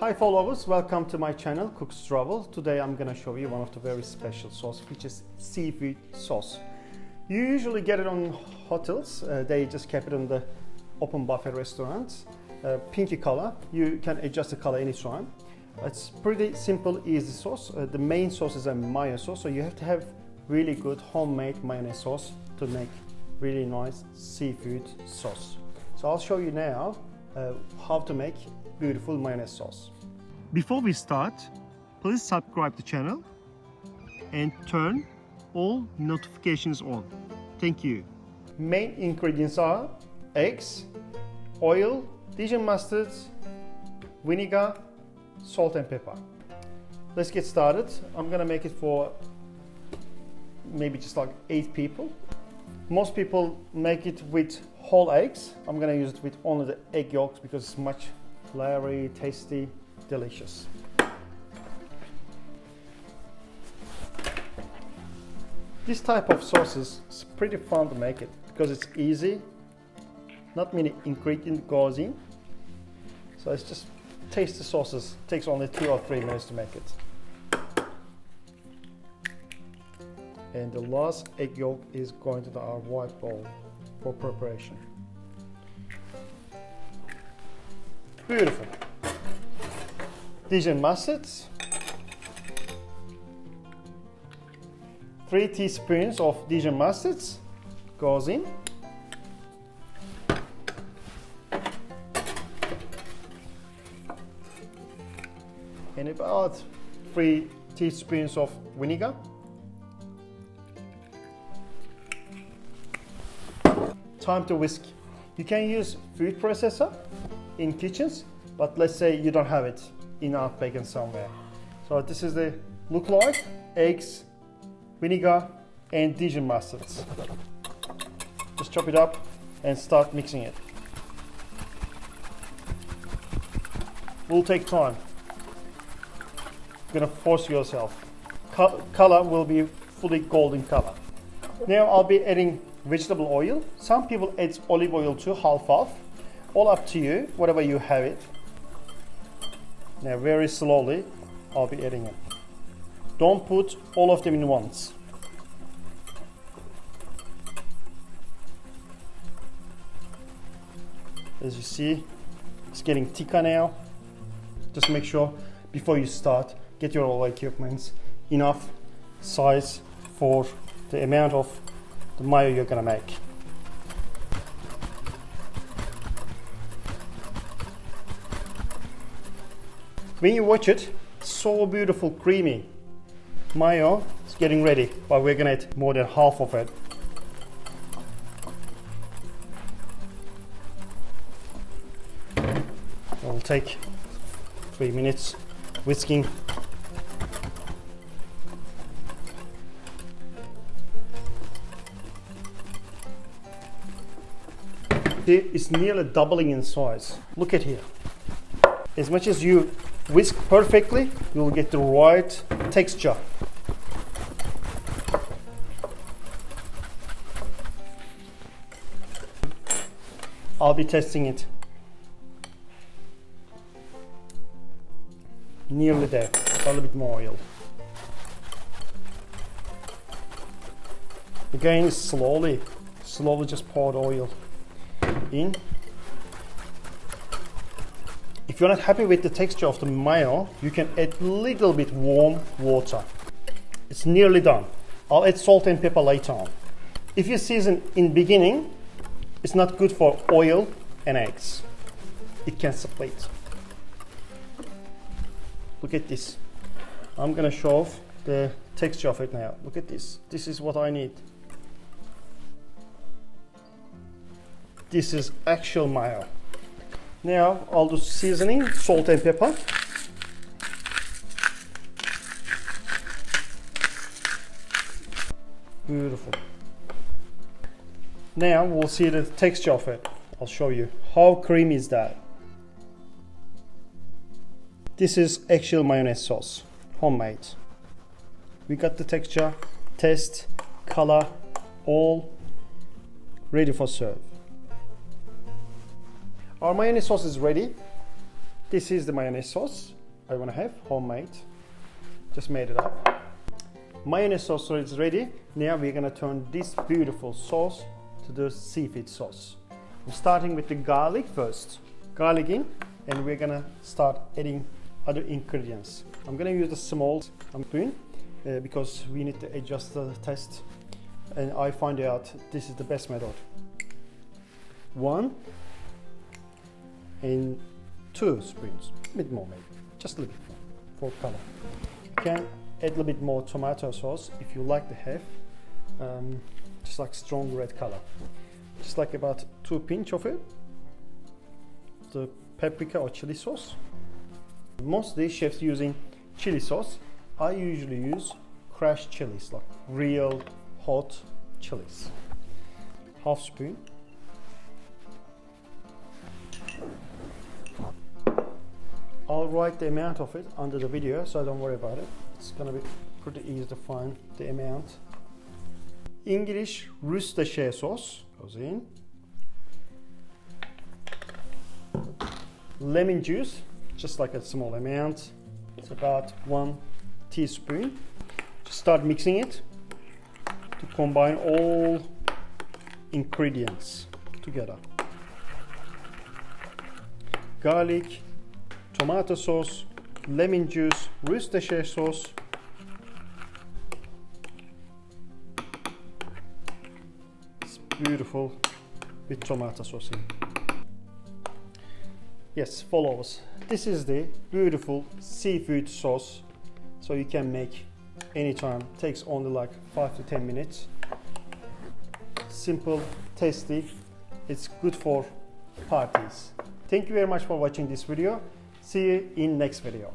Hi followers, welcome to my channel Cooks Travel. Today I'm gonna show you one of the very special sauce, which is seafood sauce. You usually get it on hotels. They just keep it in the open buffet restaurants. Pinky color, you can adjust the color anytime. It's pretty simple, easy sauce. The main sauce is a mayo sauce, so you have to have really good homemade mayonnaise sauce to make really nice seafood sauce. So I'll show you now how to make beautiful mayonnaise sauce. Before we start, please subscribe the channel and turn all notifications on. Thank you. Main ingredients are eggs, oil, Dijon mustard, vinegar, salt and pepper. Let's get started. I'm gonna make it for maybe just like 8 people. Most people make it with whole eggs. I'm gonna use it with only the egg yolks because it's much flavory, tasty, delicious. This type of sauces is pretty fun to make it because it's easy. Not many ingredients goes in. So it's just taste the sauces. It takes only 2 or 3 minutes to make it. And the last egg yolk is going to our white bowl for preparation. Beautiful. Dijon mustard. 3 teaspoons of Dijon mustard goes in. And about 3 teaspoons of vinegar. Time to whisk. You can use food processor in kitchens, but let's say you don't have it in our bacon somewhere. So this is the look like eggs, vinegar and Dijon mustards. Just chop it up and start mixing it. Will take time. You're gonna force yourself. Color will be fully golden color. Now I'll be adding vegetable oil. Some people add olive oil too, half. All up to you, whatever you have it. Now very slowly I'll be adding it. Don't put all of them in once. As you see, it's getting thicker now. Just make sure before you start, get your oil equipment enough size for the amount of the mayo you're gonna make. When you watch it, so beautiful, creamy. Mayo is getting ready, but we're gonna add more than half of it. It'll take 3 minutes whisking. It's nearly doubling in size. Look at here. As much as you whisk perfectly, you'll get the right texture. I'll be testing it. Nearly there. A little bit more oil. Again, slowly just pour the oil in. If you're not happy with the texture of the mayo, you can add a little bit warm water. It's nearly done. I'll add salt and pepper later on. If you season in beginning, it's not good for oil and eggs. It can split. Look at this. I'm gonna show off the texture of it now. Look at this. This is what I need. This is actual mayo. Now I'll do seasoning, salt and pepper. Beautiful. Now we'll see the texture of it. I'll show you. How creamy is that? This is actual mayonnaise sauce, homemade. We got the texture, taste, color, all ready for serve. Our mayonnaise sauce is ready. This is the mayonnaise sauce I want to have, homemade. Just made it up. Mayonnaise sauce is ready. Now we're going to turn this beautiful sauce to the seafood sauce. I'm starting with the garlic first. Garlic in, and we're going to start adding other ingredients. I'm going to use a small spoon because we need to adjust the taste, and I find out this is the best method. 1 and 2 spoons, a bit more maybe, just a little bit more for color. You can add a little bit more tomato sauce if you like to have just like strong red color. Just like about 2 pinch of it. The paprika or chili sauce. Most of these chefs using chili sauce. I usually use crushed chilies, like real hot chilies. Half spoon. I'll write the amount of it under the video, so don't worry about it. It's gonna be pretty easy to find the amount. English Worcestershire sauce goes in. Lemon juice, just like a small amount. It's about 1 teaspoon. Just start mixing it to combine all ingredients together. Garlic, tomato sauce, lemon juice, Worcestershire sauce. It's beautiful with tomato sauce in. Yes, follow us. This is the beautiful seafood sauce, so you can make anytime. Takes only like 5 to 10 minutes. Simple, tasty. It's good for parties. Thank you very much for watching this video. See you in next video.